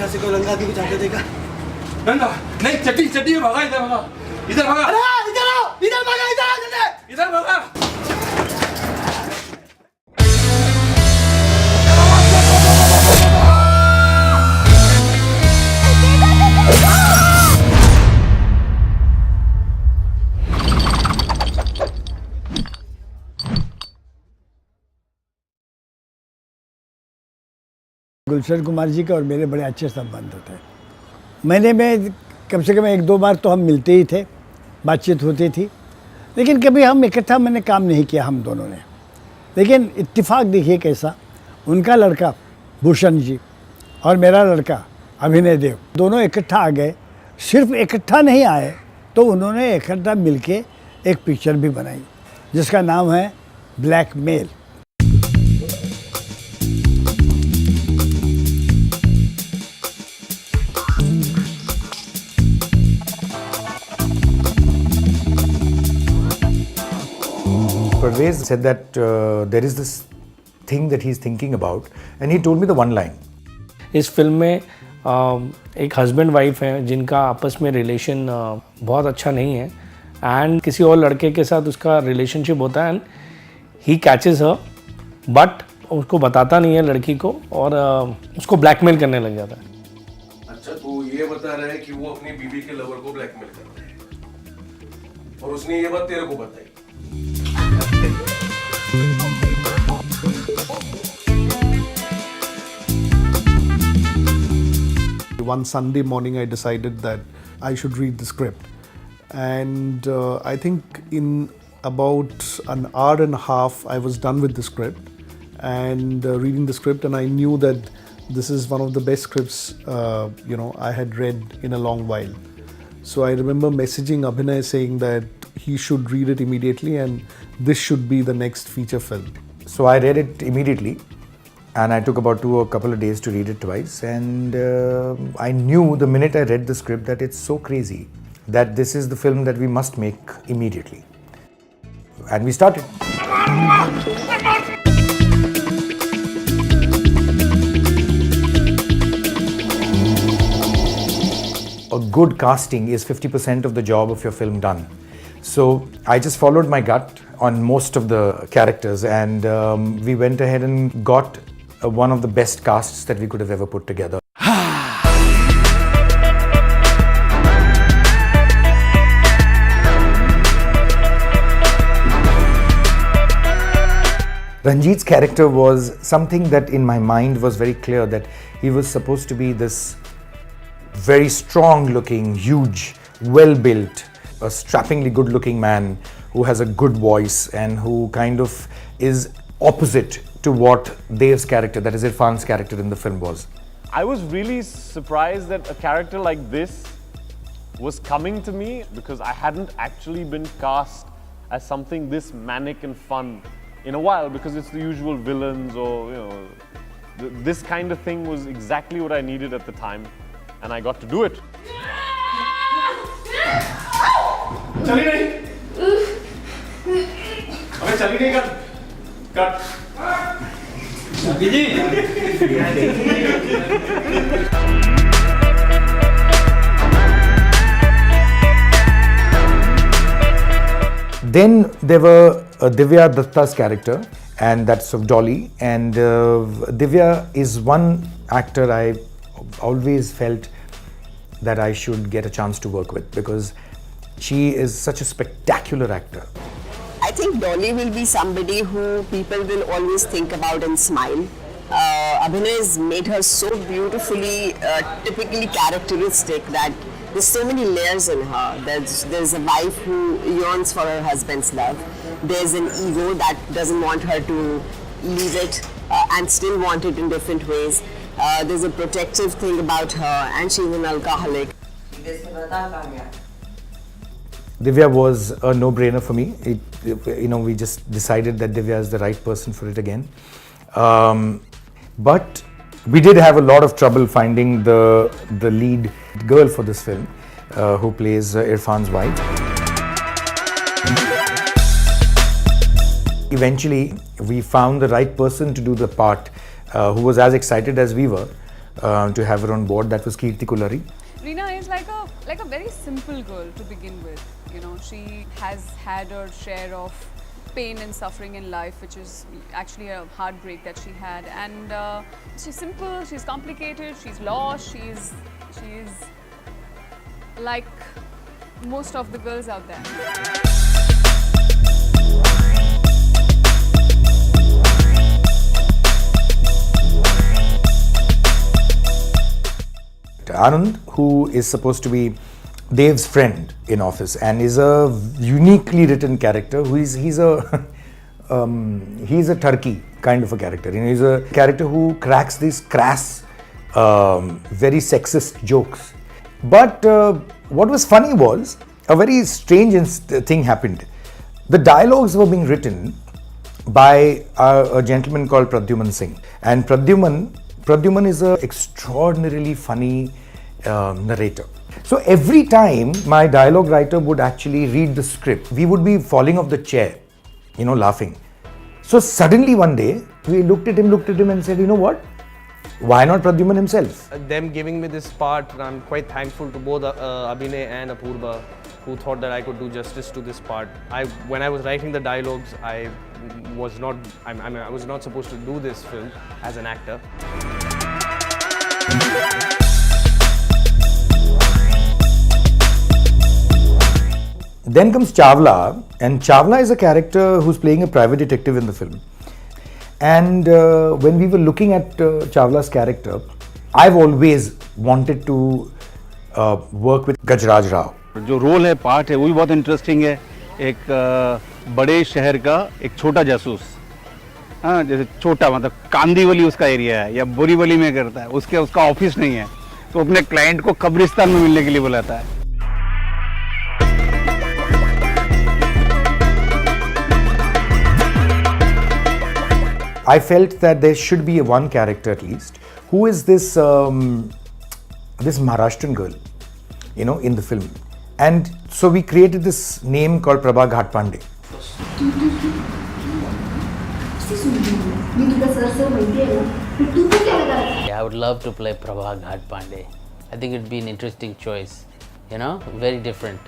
ऐसा कोई रंगा भी कुछ आके देगा। रंगा नहीं, चट्टी चट्टी भागा, इधर भागा, इधर भागा, अरे इधर आओ, इधर भागा, इधर आ जल्दी, इधर भागा। गुलशन कुमार जी का और मेरे बड़े अच्छे संबंध थे। महीने में कम से कम 1-2 बार तो हम मिलते ही थे, बातचीत होती थी, लेकिन कभी हम इकट्ठा मैंने काम नहीं किया हम दोनों ने। लेकिन इत्तेफाक देखिए कैसा, उनका लड़का भूषण जी और मेरा लड़का अभिनय देव दोनों इकट्ठा आ गए। सिर्फ इकट्ठा नहीं आए तो उन्होंने इकट्ठा मिलके एक पिक्चर भी बनाई जिसका नाम है blackmail. Parvez said that there is this thing that he's thinking about, and he told me the one line. इस फिल्म में एक हस्बैंड वाइफ है जिनका आपस में रिलेशन बहुत अच्छा नहीं है, एंड किसी और लड़के के साथ उसका रिलेशनशिप होता है, and he catches her but उसको बताता नहीं है लड़की को, और उसको ब्लैकमेल करने लग जाता है। अच्छा, तो ये बता रहा है कि वो अपनी बीवी के लवर को ब्लैकमेल करता है और उसने ये बात तेरे को बताई। One Sunday morning I decided that I should read the script, and I think in about an hour and a half I was done with the script and reading the script, and I knew that this is one of the best scripts I had read in a long while. So I remember messaging Abhinay saying that he should read it immediately and this should be the next feature film. So I read it immediately, and I took about a couple of days to read it twice, and I knew the minute I read the script that it's so crazy that this is the film that we must make immediately. And we started. A good casting is 50% of the job of your film done. So I just followed my gut on most of the characters, and we went ahead and got one of the best casts that we could have ever put together. Ranjit's character was something that in my mind was very clear that he was supposed to be this very strong looking, huge, well built, a strappingly good looking man who has a good voice and who kind of is opposite to what Dev's character, that is Irrfan's character in the film was. I was really surprised that a character like this was coming to me, because I hadn't actually been cast as something this manic and fun in a while, because it's the usual villains or this kind of thing was exactly what I needed at the time, and I got to do it. चली नहीं, अबे चली नहीं, cut जी। Then there were Divya Datta's character, and that's of Dolly. And Divya is one actor I always felt that I should get a chance to work with, because she is such a spectacular actor. I think Dolly will be somebody who people will always think about and smile. Abhinay has made her so beautifully, typically characteristic, that there's so many layers in her. There's a wife who yearns for her husband's love. There's an ego that doesn't want her to leave it and still want it in different ways. There's a protective thing about her, and she's an alcoholic. Divya was a no-brainer for me. We just decided that Divya is the right person for it again. But We did have a lot of trouble finding the lead girl for this film, who plays Irrfan's wife. Eventually, we found the right person to do the part, who was as excited as we were to have her on board. That was Kirti Kulari. Reena is like a very simple girl to begin with. You know, she has had her share of pain and suffering in life, which is actually a heartbreak that she had. And she's simple, she's complicated, she's lost, she's like most of the girls out there. Anand, who is supposed to be Dev's friend in office and is a uniquely written character, he's a turkey kind of a character. You know, he's a character who cracks these crass, very sexist jokes. But what was funny was a very strange thing happened. The dialogues were being written by a gentleman called Pradyuman Singh, and Pradyuman is an extraordinarily funny narrator. So every time my dialogue writer would actually read the script, we would be falling off the chair, you know, laughing. So suddenly one day, we looked at him and said, you know what? Why not Pradyuman himself? Them giving me this part, I'm quite thankful to both Abhinay and Apurva, who thought that I could do justice to this part. When I was writing the dialogues, I was not supposed to do this film as an actor. Then comes Chawla, and Chawla is a character who's playing a private detective in the film. And when we were looking at Chawla's character, I've always wanted to work with Gajraj Rao. जो role है, part है, वो भी बहुत interesting है. एक बड़े शहर का एक छोटा जासूस, हाँ, जैसे छोटा मतलब कांदीवली उसका एरिया है या बोरीवली में करता है, उसका ऑफिस नहीं है, तो अपने क्लाइंट को कब्रिस्तान में मिलने के लिए बुलाता है. I felt that there should be one character at least who is this this Maharashtrian girl, you know, in the film. And so we created this name called Prabha Ghatpande. I would love to play Prabha Ghatpande. I think it'd be an interesting choice, you know, very different.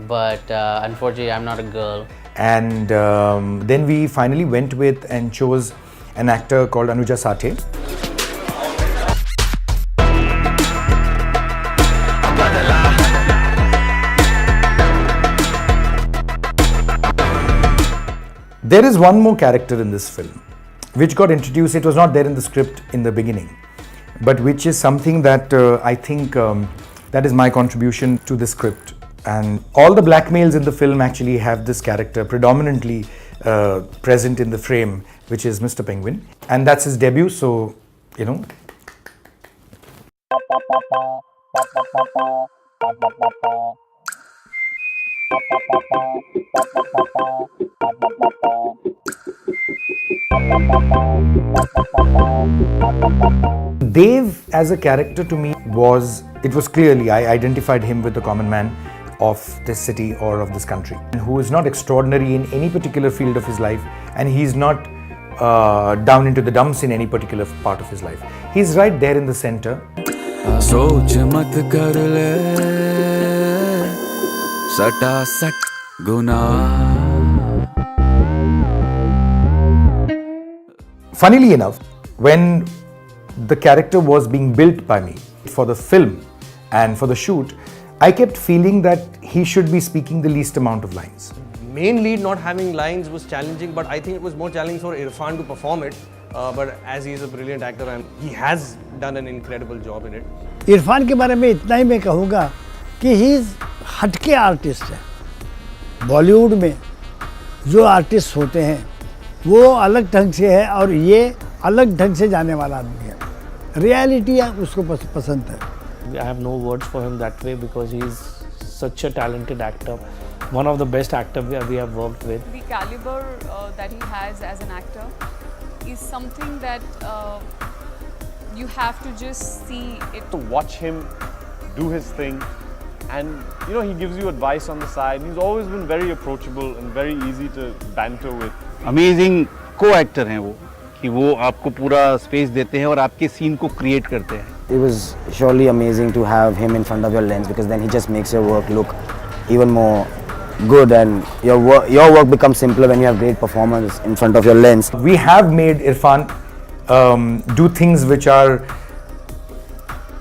But unfortunately, I'm not a girl. And then we finally went with and chose an actor called Anuja Sathe. There is one more character in this film which got introduced. It was not there in the script in the beginning, but which is something that I think that is my contribution to the script. And all the blackmails in the film actually have this character predominantly present in the frame, which is Mr. Penguin. And that's his debut, so, you know. Dev as a character to me it was clearly, I identified him with the common man of this city or of this country, who is not extraordinary in any particular field of his life, and he's not down into the dumps in any particular part of his life. He's right there in the center. सोच मत कर ले सटा सट गुनाह. Funnily enough, when the character was being built by me for the film and for the shoot, I kept feeling that he should be speaking the least amount of lines. Main lead not having lines was challenging, but I think it was more challenging for Irrfan to perform it. But as he is a brilliant actor and he has done an incredible job in it. Irfan के बारे में इतना ही मैं कहूँगा कि ही हटके artist है. बॉलीवुड में जो आर्टिस्ट होते हैं वो अलग ढंग से है और ये अलग ढंग से जाने वाला आदमी है. रियलिटी है उसको पसंद है. I have no words for him that way because he is such a talented actor, one of the best actors we have worked with. The caliber that he has as an actor is something that you have to just see it. To watch him do his thing, and you know, he gives you advice on the side. He's always been very approachable and very easy to banter with. Amazing coactor हैं वो, कि वो आपको पूरा space देते हैं और आपके सीन को क्रिएट करते हैं. It was surely amazing to have him in front of your lens, because then he just makes your work look even more good, and your work becomes simpler when you have great performance in front of your lens. We have made Irrfan do things which are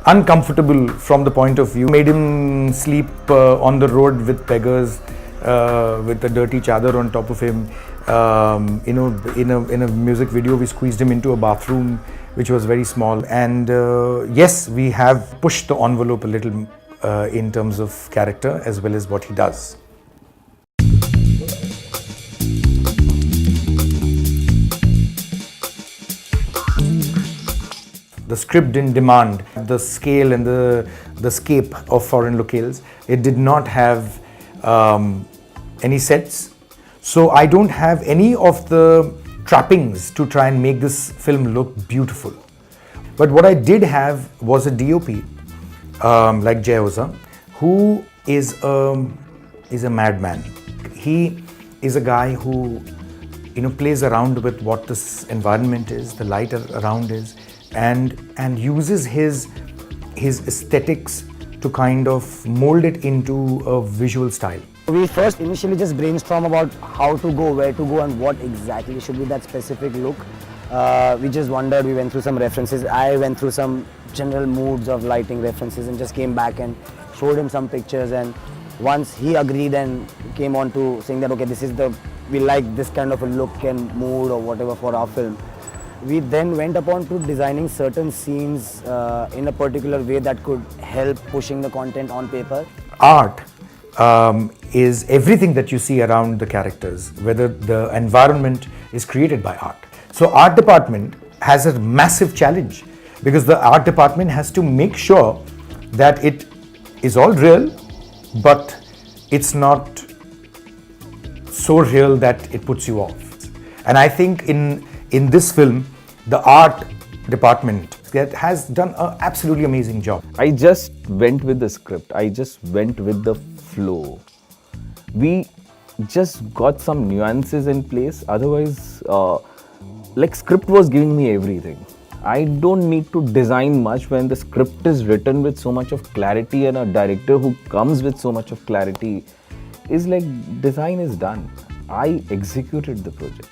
uncomfortable from the point of view. Made him sleep on the road with beggars, with a dirty chadar on top of him. You know, in a music video, we squeezed him into a bathroom which was very small. And yes, we have pushed the envelope a little in terms of character as well as what he does. The script didn't demand the scale and the scape of foreign locales. It did not have any sets. So I don't have any of the trappings to try and make this film look beautiful. But what I did have was a DOP like Jai Oza, who is a madman. He is a guy who, you know, plays around with what this environment is, the light around is, and uses his aesthetics to kind of mold it into a visual style. We first initially just brainstorm about how to go, where to go, and what exactly should be that specific look. We just wondered, we went through some references. I went through some general moods of lighting references and just came back and showed him some pictures, and once he agreed and came on to saying that, okay, this is we like this kind of a look and mood or whatever for our film. We then went upon to designing certain scenes in a particular way that could help pushing the content on paper. Art is everything that you see around the characters, whether the environment is created by art. So art department has a massive challenge, because the art department has to make sure that it is all real, but it's not so real that it puts you off. And I think in this film, the art department has done an absolutely amazing job. I just went with the script. I just went with the flow. We just got some nuances in place. Otherwise, like, script was giving me everything. I don't need to design much when the script is written with so much of clarity, and a director who comes with so much of clarity is like, design is done. I executed the project.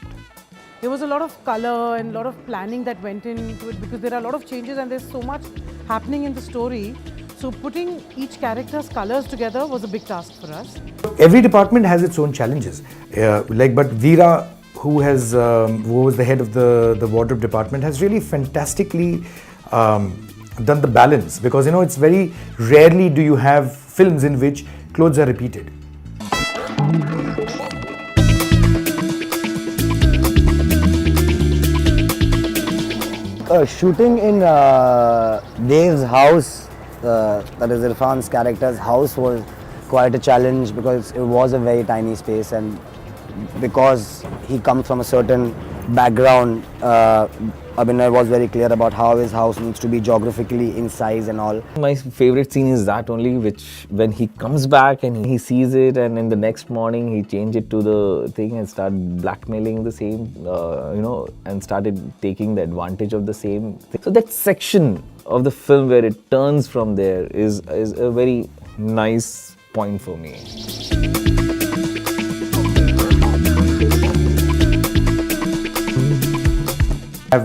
There was a lot of color and a lot of planning that went into it, because there are a lot of changes and there's so much happening in the story. So putting each character's colors together was a big task for us. Every department has its own challenges. But Veera, who was the head of the wardrobe department, has really fantastically done the balance, because, you know, it's very rarely do you have films in which clothes are repeated. Shooting in Dev's house, that is Irrfan's character's house, was quite a challenge, because it was a very tiny space, and because he comes from a certain background, Abhinay was very clear about how his house needs to be geographically in size and all. My favorite scene is that only, which when he comes back and he sees it, and in the next morning he changed it to the thing and started blackmailing the same, you know, and started taking the advantage of the same thing. So that section of the film where it turns from there is a very nice point for me.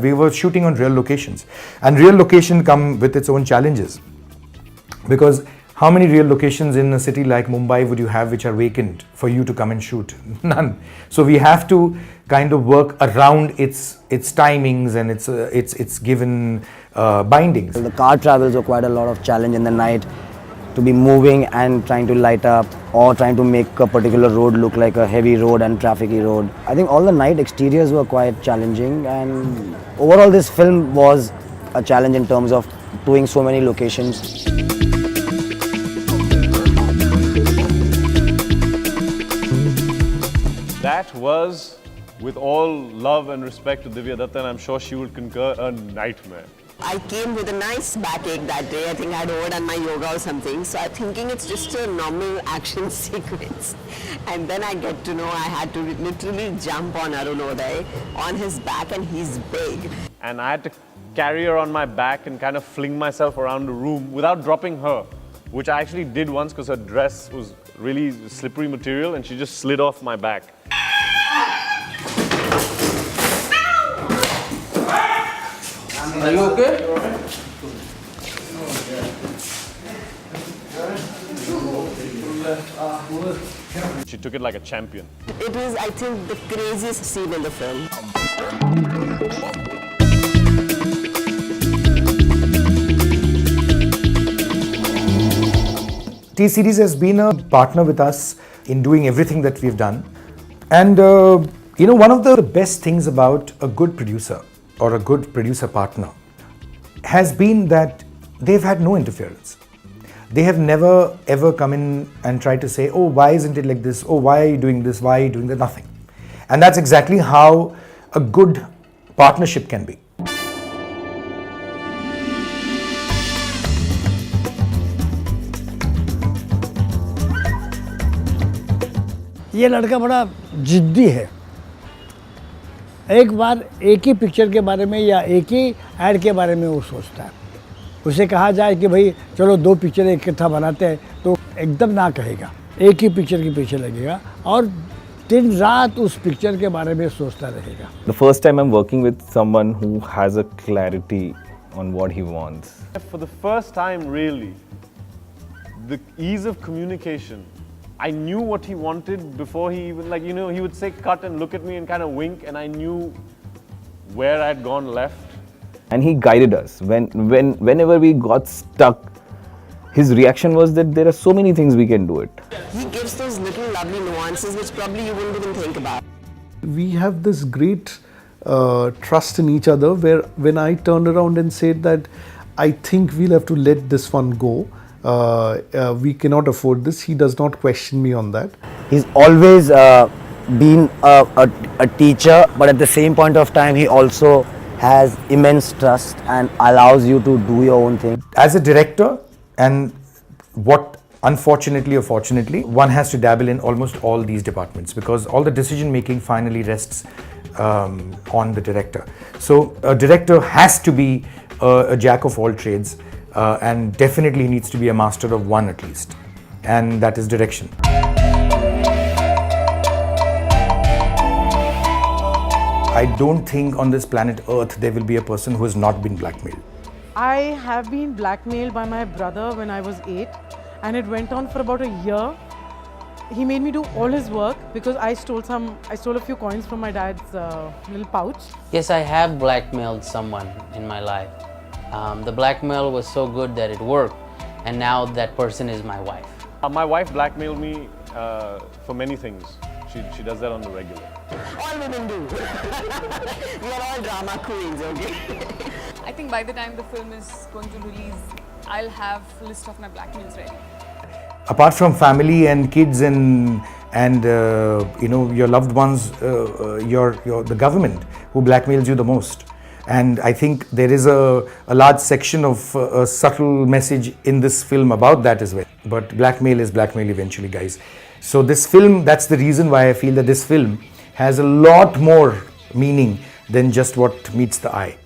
We were shooting on real locations, and real location come with its own challenges, because how many real locations in a city like Mumbai would you have which are vacant for you to come and shoot? None. So we have to kind of work around its timings and its given bindings. The car travels were quite a lot of challenge in the night, to be moving and trying to light up, or trying to make a particular road look like a heavy road and trafficy road. I think all the night exteriors were quite challenging, and overall this film was a challenge in terms of doing so many locations. That was, with all love and respect to Divya Datta, and I'm sure she would concur, a nightmare. I came with a nice backache that day. I think I had overdone my yoga or something. So I'm thinking it's just a normal action sequence. And then I get to know I had to literally jump on Arunoday on his back, and he's big. And I had to carry her on my back and kind of fling myself around the room without dropping her, which I actually did once because her dress was really slippery material and she just slid off my back. Are you okay? She took it like a champion. It was, I think, the craziest scene in the film. T-Series has been a partner with us in doing everything that we've done. And one of the best things about a good producer or a good producer partner has been that they've had no interference. They have never ever come in and tried to say, oh, why isn't it like this? Oh, why are you doing this? Why are you doing that? Nothing. And that's exactly how a good partnership can be. ये लड़का बड़ा जिद्दी है। एक बार एक ही picture के बारे में या एक ही ऐड के बारे में वो सोचता है। उसे कहा जाए कि भाई चलो 2 पिक्चर इकट्ठा बनाते हैं तो एकदम ना कहेगा, एक ही पिक्चर के पीछे लगेगा और दिन रात उस पिक्चर के बारे में सोचता रहेगा। The first time I'm working with someone who has a clarity on what he wants. For the first time, really, the ease of communication. I knew what he wanted before he even, he would say cut and look at me and kind of wink, and I knew where I'd gone left. And he guided us. Whenever we got stuck, his reaction was that there are so many things we can do it. He gives those little lovely nuances which probably you wouldn't even think about. We have this great trust in each other, where when I turned around and said that I think we'll have to let this one go, we cannot afford this, he does not question me on that. He's always been a teacher, but at the same point of time he also has immense trust and allows you to do your own thing. As a director, and what unfortunately or fortunately, one has to dabble in almost all these departments because all the decision making finally rests on the director. So a director has to be a jack of all trades and definitely needs to be a master of one at least, and that is direction. I don't think on this planet Earth there will be a person who has not been blackmailed. I have been blackmailed by my brother when I was 8, and it went on for about a year. He made me do all his work because I stole a few coins from my dad's little pouch. Yes, I have blackmailed someone in my life. The blackmail was so good that it worked, and now that person is my wife. My wife blackmailed me for many things. She does that on the regular. All women do. We are all drama queens, okay? I think by the time the film is going to release, I'll have a list of my blackmails ready. Apart from family and kids and your loved ones, the government who blackmails you the most. And I think there is a large section of a subtle message in this film about that as well. But blackmail is blackmail eventually, guys. So this film, that's the reason why I feel that this film has a lot more meaning than just what meets the eye.